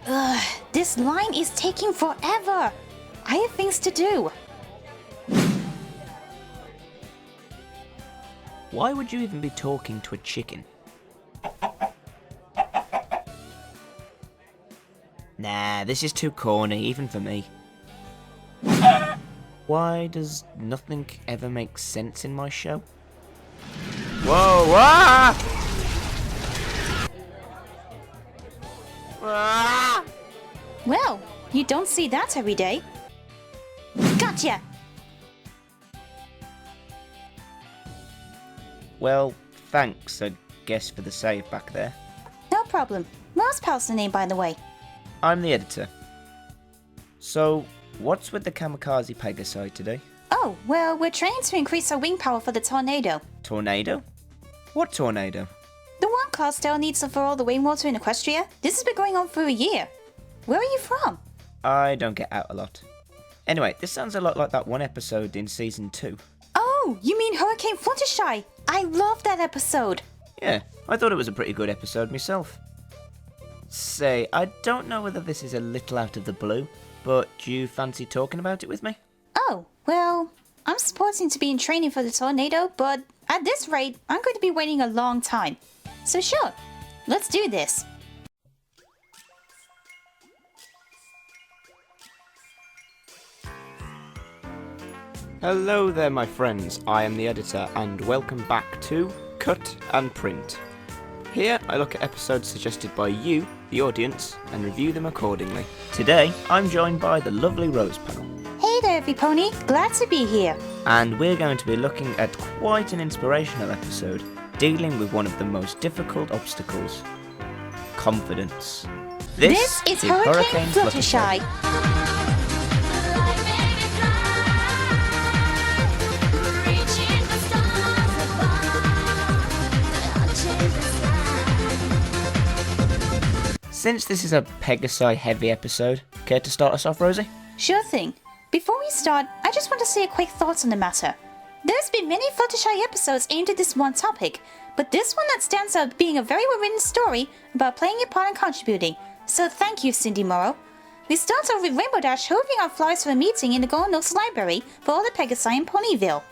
Ugh, this line is taking forever. I have things to do. Why would you even be talking to a chicken? Nah, this is too corny, even for me. Why does nothing ever make sense in my show? Whoa, ah! Ah! Well, you don't see that every day. Gotcha! Well, thanks, I guess, for the save back there. No problem. Most pals the name, by the way. I'm the editor. So, what's with the kamikaze Pegasi today? Oh, well, we're trying to increase our wing power for the tornado. Tornado? What tornado? The one Carstell needs for all the rainwater in Equestria. This has been going on for a year. Where are you from? I don't get out a lot. Anyway, this sounds a lot like that one episode in Season 2. Oh, you mean Hurricane Fluttershy? I love that episode. Yeah, I thought it was a pretty good episode myself. Say, I don't know whether this is a little out of the blue, but do you fancy talking about it with me? Oh, well, I'm supposing to be in training for the tornado, but at this rate, I'm going to be waiting a long time. So sure, let's do this. Hello there, my friends. I am the editor, and welcome back to Cut and Print. Here, I look at episodes suggested by you, the audience, and review them accordingly. Today, I'm joined by the lovely Rose panel. Hey there, Pony. Glad to be here. And we're going to be looking at quite an inspirational episode, dealing with one of the most difficult obstacles: confidence. This is Hurricane Fluttershy. Since this is a Pegasi heavy episode, care to start us off, Rosie? Sure thing. Before we start, I just want to say a quick thoughts on the matter. There's been many Fluttershy episodes aimed at this one topic, but this one that stands out being a very well-written story about playing your part and contributing. So thank you, Cindy Morrow. We start off with Rainbow Dash hoping our flies for a meeting in the Golden Oaks Library for all the Pegasi in Ponyville.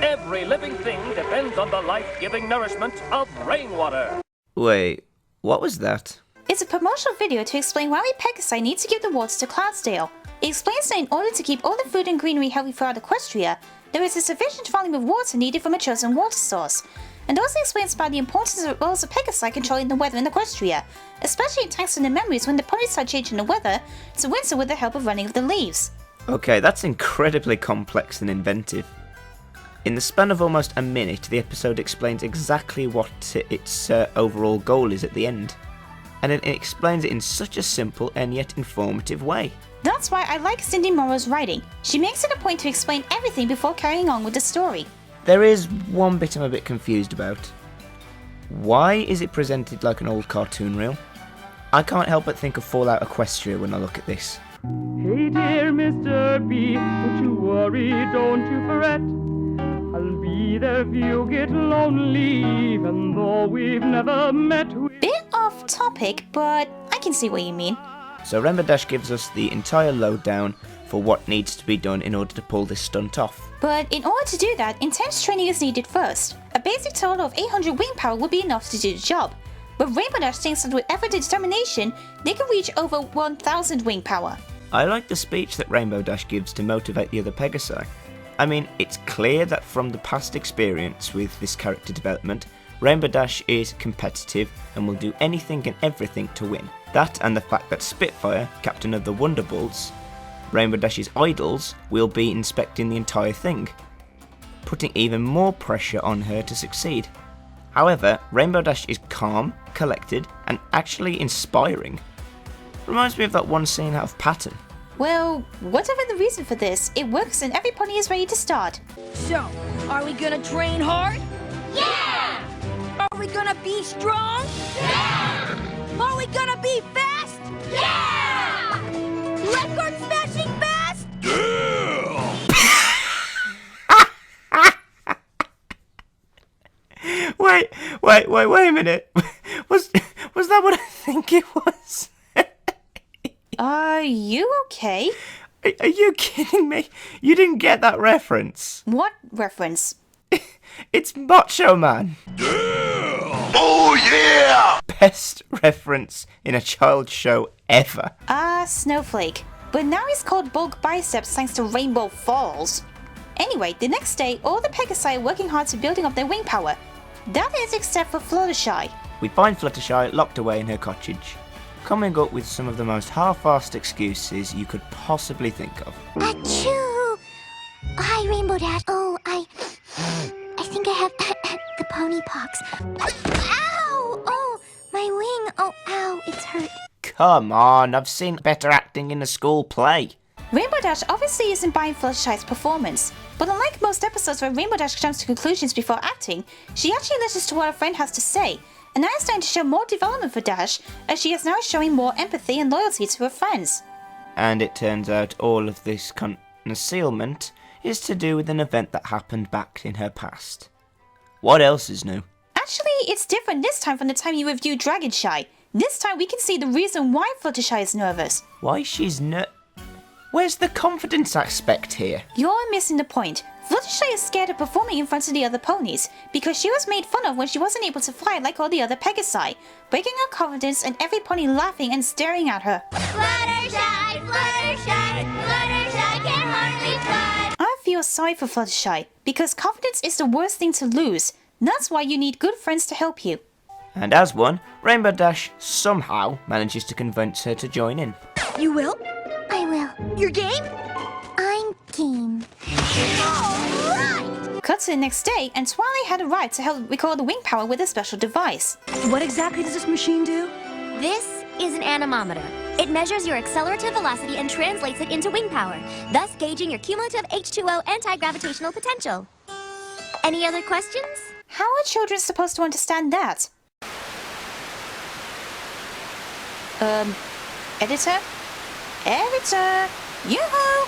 Every living thing depends on the life-giving nourishment of rainwater. Wait, what was that? It's a promotional video to explain why we Pegasi need to give the water to Cloudsdale. It explains that in order to keep all the food and greenery healthy throughout Equestria, there is a sufficient volume of water needed from a chosen water source. And also explains about the importance of roles of Pegasi controlling the weather in Equestria, especially in times in the memories when the ponies start changing the weather to winter with the help of running of the leaves. Okay, that's incredibly complex and inventive. In the span of almost a minute, the episode explains exactly what its overall goal is at the end. And it explains it in such a simple and yet informative way. That's why I like Cindy Morrow's writing. She makes it a point to explain everything before carrying on with the story. There is one bit I'm a bit confused about. Why is it presented like an old cartoon reel? I can't help but think of Fallout Equestria when I look at this. Hey dear Mr. B, don't you worry, don't you fret. I'll be there if you get lonely, even though we've never met. Bit off topic, but I can see what you mean. So Rainbow Dash gives us the entire lowdown for what needs to be done in order to pull this stunt off. But in order to do that, intense training is needed first. A basic total of 800 wing power would be enough to do the job. But Rainbow Dash thinks that with effort and determination, they can reach over 1000 wing power. I like the speech that Rainbow Dash gives to motivate the other Pegasi. I mean, it's clear that from the past experience with this character development, Rainbow Dash is competitive and will do anything and everything to win. That and the fact that Spitfire, captain of the Wonderbolts, Rainbow Dash's idols, will be inspecting the entire thing, putting even more pressure on her to succeed. However, Rainbow Dash is calm, collected, and actually inspiring. Reminds me of that one scene out of Patton. Well, whatever the reason for this, it works and every pony is ready to start. So, are we gonna train hard? Yeah! Are we gonna be strong? Yeah! Are we gonna be fast? Yeah! Record smashing fast? Wait a minute. Was that what I think it was? Are you okay? Are you kidding me? You didn't get that reference. What reference? It's Macho Man. Oh yeah! Best reference in a child's show ever. Snowflake. But now he's called Bulk Biceps thanks to Rainbow Falls. Anyway, the next day, all the Pegasi are working hard to building up their wing power. That is except for Fluttershy. We find Fluttershy locked away in her cottage, coming up with some of the most half-assed excuses you could possibly think of. Achoo! Hi, Rainbow Dash. Oh, I think I have the pony pox. Ow! Oh, my wing. Oh, ow, it's hurt. Come on, I've seen better acting in a school play. Rainbow Dash obviously isn't buying Fluttershy's performance, but unlike most episodes where Rainbow Dash jumps to conclusions before acting, she actually listens to what her friend has to say, and now it's starting to show more development for Dash, as she is now showing more empathy and loyalty to her friends. And it turns out all of this concealment is to do with an event that happened back in her past. What else is new? Actually, it's different this time from the time you reviewed Dragonshy. This time we can see the reason why Fluttershy is nervous. Why she's Where's the confidence aspect here? You're missing the point. Fluttershy is scared of performing in front of the other ponies, because she was made fun of when she wasn't able to fly like all the other Pegasi, breaking her confidence and every pony laughing and staring at her. Fluttershy, Fluttershy, Fluttershy can hardly fly. I feel sorry for Fluttershy, because confidence is the worst thing to lose. That's why you need good friends to help you. And as one, Rainbow Dash somehow manages to convince her to join in. You will? I will. You're game? I'm game. Cut to the next day, and Twilight had arrived to help record the wing power with a special device. What exactly does this machine do? This is an anemometer. It measures your accelerative velocity and translates it into wing power, thus gauging your cumulative H2O anti-gravitational potential. Any other questions? How are children supposed to understand that? Editor? Editor! Yoo-hoo!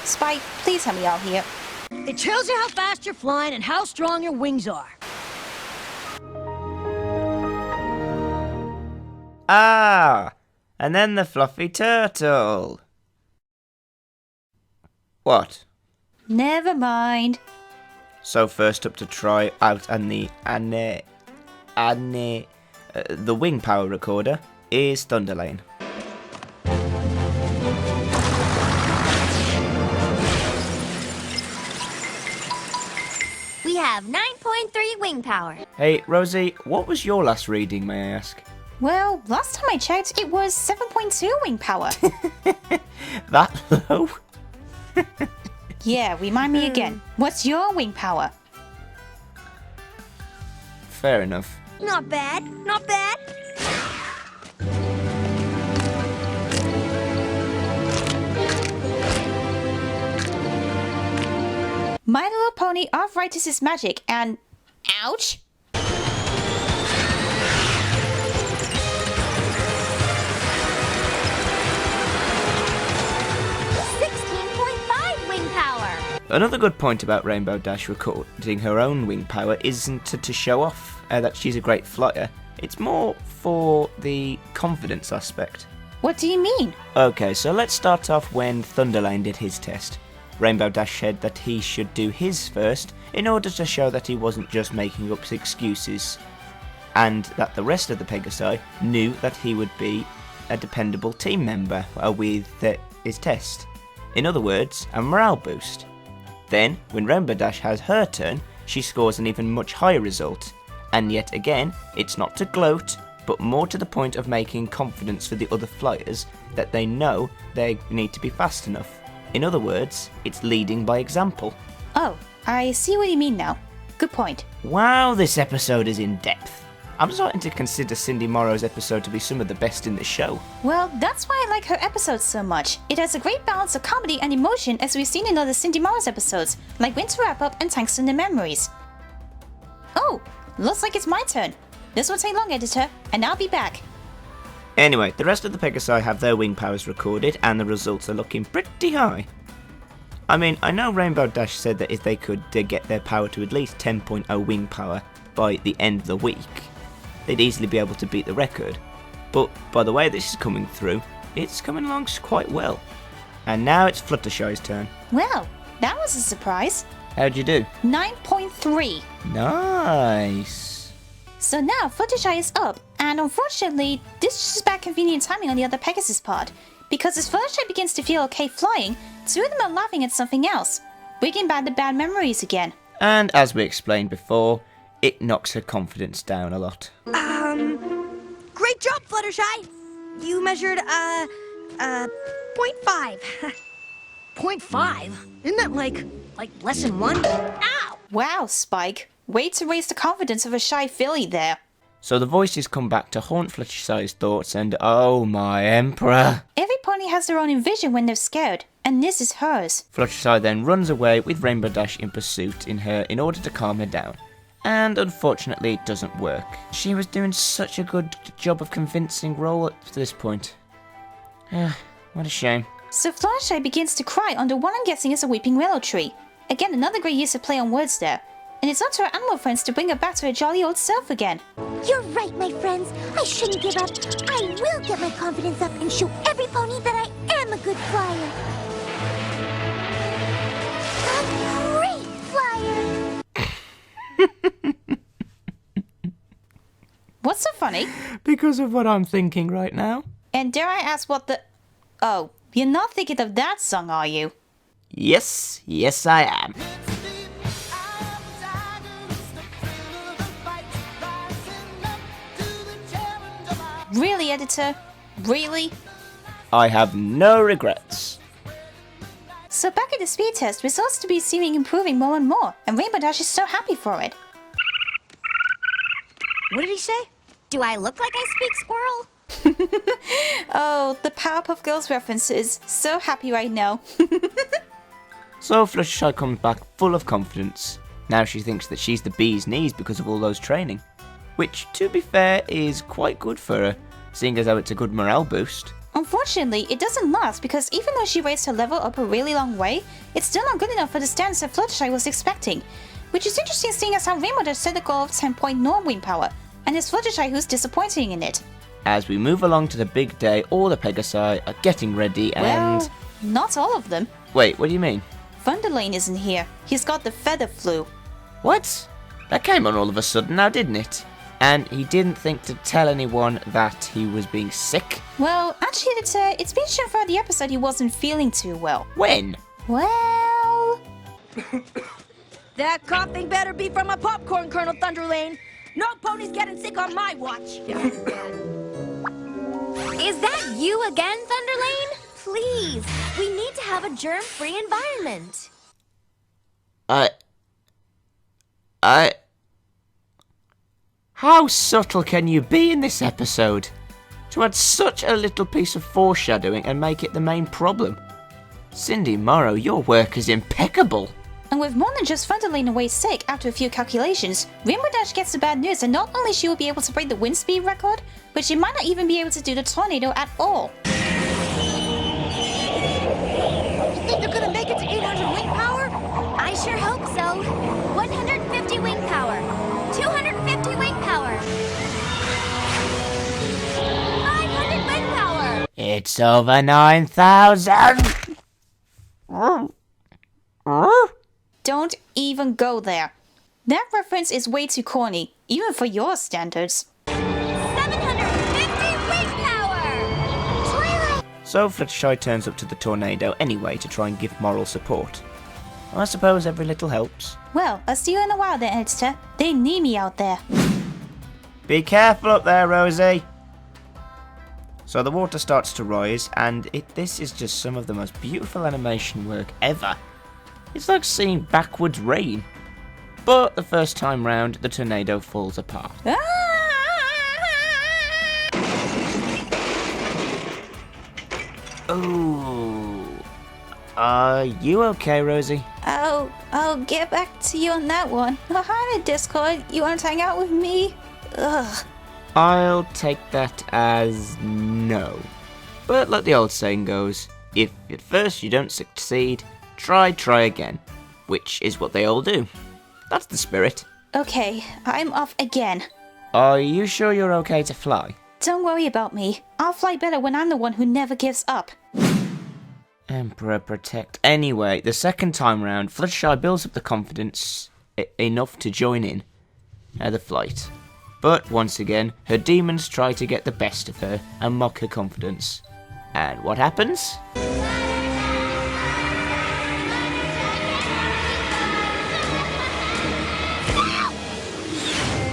Spike, please help me out here. It tells you how fast you're flying and how strong your wings are. Ah! And then the fluffy turtle. What? Never mind. So first up to try out the wing power recorder is Thunderlane. We have 9.3 wing power. Hey, Rosie, what was your last reading, may I ask? Well, last time I checked, it was 7.2 wing power. That low? Yeah, remind me again. What's your wing power? Fair enough. Not bad, not bad. My Little Pony Arthritis is Magic and... Ouch! Wing power. Another good point about Rainbow Dash recording her own wing power isn't to show off that she's a great flyer. It's more for the confidence aspect. What do you mean? Okay, so let's start off when Thunderlane did his test. Rainbow Dash said that he should do his first in order to show that he wasn't just making up excuses, and that the rest of the Pegasi knew that he would be a dependable team member with his test. In other words, a morale boost. Then, when Rainbow Dash has her turn, she scores an even much higher result. And yet again, it's not to gloat, but more to the point of making confidence for the other flyers that they know they need to be fast enough. In other words, it's leading by example. Oh, I see what you mean now. Good point. Wow, this episode is in depth. I'm starting to consider Cindy Morrow's episode to be some of the best in the show. Well, that's why I like her episodes so much. It has a great balance of comedy and emotion as we've seen in other Cindy Morrow's episodes, like Winter Wrap-Up and Tungsten and Memories. Oh, looks like it's my turn. This won't take long, Editor, and I'll be back. Anyway, the rest of the Pegasi have their wing powers recorded, and the results are looking pretty high. I mean, I know Rainbow Dash said that if they could get their power to at least 10.0 wing power by the end of the week, they'd easily be able to beat the record. But by the way this is coming through, it's coming along quite well. And now it's Fluttershy's turn. Well, that was a surprise. How'd you do? 9.3. Nice. So now Fluttershy is up, and unfortunately, this is just bad convenient timing on the other Pegasus pod, because as Fluttershy begins to feel okay flying, two of them are laughing at something else, bringing back the bad memories again. And as we explained before, it knocks her confidence down a lot. Great job, Fluttershy! You measured, 0.5. 0.5? Isn't that like less than 1? Ow! Wow, Spike. Way to raise the confidence of a shy filly there. So the voices come back to haunt Fluttershy's thoughts and oh my emperor. Every pony has their own vision when they're scared, and this is hers. Fluttershy then runs away with Rainbow Dash in pursuit in order to calm her down. And unfortunately it doesn't work. She was doing such a good job of convincing Roll up to this point. What a shame. So Fluttershy begins to cry under what I'm guessing is a weeping willow tree. Again, another great use of play on words there. And it's up to her animal friends to bring her back to her jolly old self again. You're right, my friends. I shouldn't give up. I will get my confidence up and show every pony that I am a good flyer. A great flyer. What's so funny? Because of what I'm thinking right now. And dare I ask what the... Oh, you're not thinking of that song, are you? Yes, I am. Really, Editor? Really? I have no regrets. So back at the speed test, results to be seeming improving more and more, and Rainbow Dash is so happy for it. What did he say? Do I look like I speak squirrel? Oh, the Powerpuff Girls references. So happy right now. So Fluttershy comes back full of confidence. Now she thinks that she's the bee's knees because of all those training. Which, to be fair, is quite good for her, seeing as how it's a good morale boost. Unfortunately, it doesn't last because even though she raised her level up a really long way, it's still not good enough for the standards that Fluttershy was expecting. Which is interesting seeing as how Rainbow Dash set the goal of 10-point norm wing power, and it's Fluttershy who's disappointing in it. As we move along to the big day, all the Pegasi are getting ready and... Well, not all of them. Wait, what do you mean? Thunderlane isn't here. He's got the feather flu. What? That came on all of a sudden now, didn't it? And he didn't think to tell anyone that he was being sick? Well, actually, it's been shown throughout the episode he wasn't feeling too well. When? Well... That coughing better be from a popcorn kernel, Thunderlane. No ponies getting sick on my watch. Is that you again, Thunderlane? Please, we need to have a germ-free environment. How subtle can you be in this episode? To add such a little piece of foreshadowing and make it the main problem. Cindy Morrow, your work is impeccable. And with more than just Thunderlane away sick after a few calculations, Rainbow Dash gets the bad news that not only she will be able to break the wind speed record, but she might not even be able to do the tornado at all. You think they're gonna make it to 800 wing power? I sure hope so. 150 wing power. 250 wing power. 500 wing power. It's over 9,000! Don't even go there. That reference is way too corny, even for your standards. 750 wing power. Twilight. So Fluttershy turns up to the tornado anyway to try and give moral support. I suppose every little helps. Well, I'll see you in a while then, Editor. They need me out there. Be careful up there, Rosie! So the water starts to rise, and this is just some of the most beautiful animation work ever. It's like seeing backwards rain. But the first time round, the tornado falls apart. Oh, are you okay, Rosie? I'll get back to you on that one. Oh, hi there, Discord. You want to hang out with me? Ugh. I'll take that as no. But like the old saying goes, if at first you don't succeed, try again. Which is what they all do. That's the spirit. Okay, I'm off again. Are you sure you're okay to fly? Don't worry about me. I'll fly better when I'm the one who never gives up. Emperor protect. Anyway, the second time round, Fluttershy builds up the confidence enough to join in the flight. But once again, her demons try to get the best of her and mock her confidence. And what happens?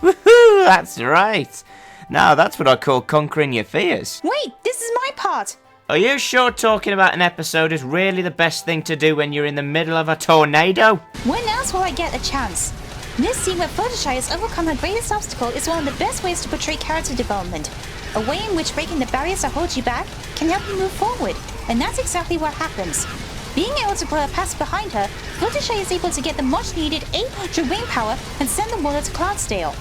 Woohoo! That's right. Now that's what I call conquering your fears. Wait, this is my part. Are you sure talking about an episode is really the best thing to do when you're in the middle of a tornado? When else will I get a chance? This scene where Fluttershy has overcome her greatest obstacle is one of the best ways to portray character development. A way in which breaking the barriers that hold you back can help you move forward. And that's exactly what happens. Being able to put a pass behind her, Fluttershy is able to get the much needed 800 wing power and send the water to Cloudsdale.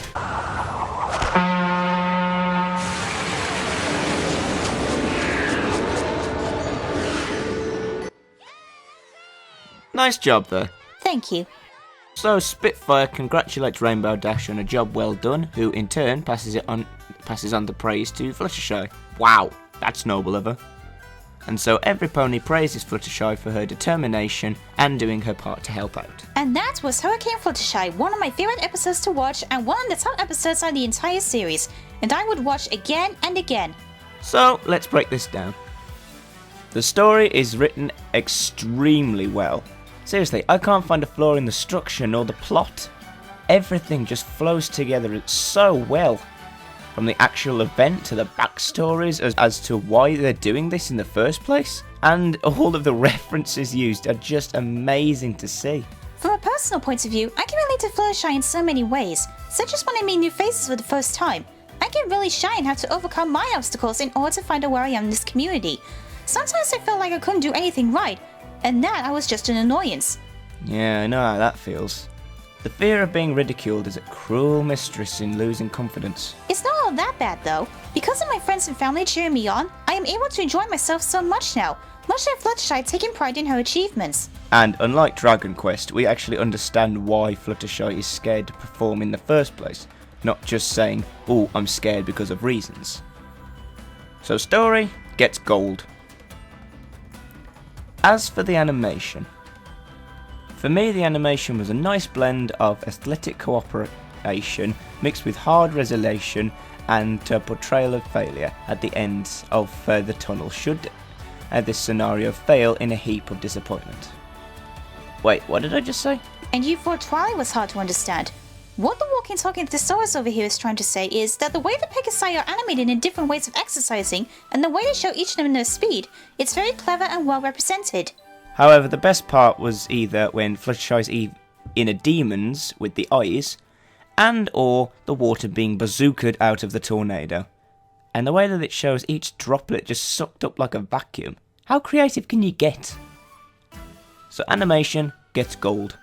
Nice job there. Thank you. So Spitfire congratulates Rainbow Dash on a job well done, who in turn passes on the praise to Fluttershy. Wow, that's noble of her. And so every pony praises Fluttershy for her determination and doing her part to help out. And that was Hurricane Fluttershy, one of my favourite episodes to watch and one of the top episodes on the entire series, and I would watch again and again. So let's break this down. The story is written extremely well. Seriously, I can't find a flaw in the structure nor the plot. Everything just flows together so well. From the actual event to the backstories as to why they're doing this in the first place. And all of the references used are just amazing to see. From a personal point of view, I can relate to Fluttershy in so many ways, such as when I meet new faces for the first time. I get really shy and have to overcome my obstacles in order to find out where I am in this community. Sometimes I felt like I couldn't do anything right, and that I was just an annoyance. Yeah, I know how that feels. The fear of being ridiculed is a cruel mistress in losing confidence. It's not all that bad though. Because of my friends and family cheering me on, I am able to enjoy myself so much now, much like Fluttershy taking pride in her achievements. And unlike Dragon Quest, we actually understand why Fluttershy is scared to perform in the first place, not just saying, oh, I'm scared because of reasons. So story gets gold. As for the animation, for me the animation was a nice blend of aesthetic cooperation mixed with hard resolution and a portrayal of failure at the end of the tunnel should this scenario fail in a heap of disappointment. Wait, what did I just say? And you thought Twilight was hard to understand. What the walking talking thesaurus over here is trying to say is that the way the Pegasi are animated in different ways of exercising and the way they show each of them their speed, it's very clever and well represented. However, the best part was either when Fluttershy's inner demons with the eyes and or the water being bazookaed out of the tornado. And the way that it shows each droplet just sucked up like a vacuum. How creative can you get? So animation gets gold.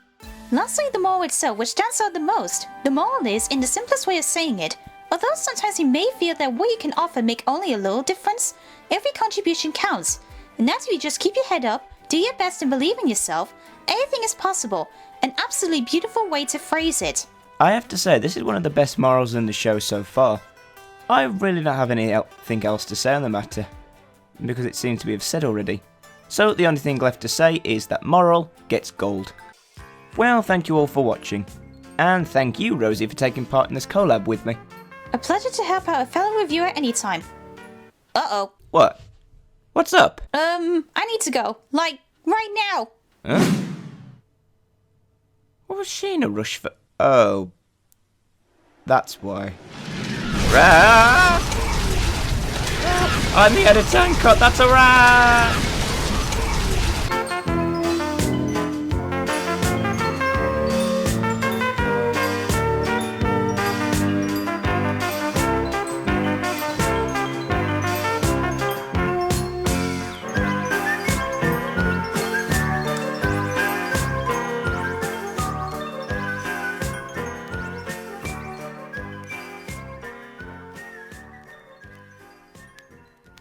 Lastly, the moral itself, which stands out the most. The moral is, in the simplest way of saying it, although sometimes you may feel that what you can offer make only a little difference, every contribution counts. And as you just keep your head up, do your best and believe in yourself, anything is possible. An absolutely beautiful way to phrase it. I have to say, this is one of the best morals in the show so far. I really don't have anything else to say on the matter, because it seems to be said already. So the only thing left to say is that moral gets gold. Well, thank you all for watching. And thank you, Rosie, for taking part in this collab with me. A pleasure to help out a fellow reviewer anytime. Uh-oh. What? What's up? I need to go. Like, right now. Huh? What was she in a rush for? Oh. That's why. I'm the editor and cut, that's a wrap!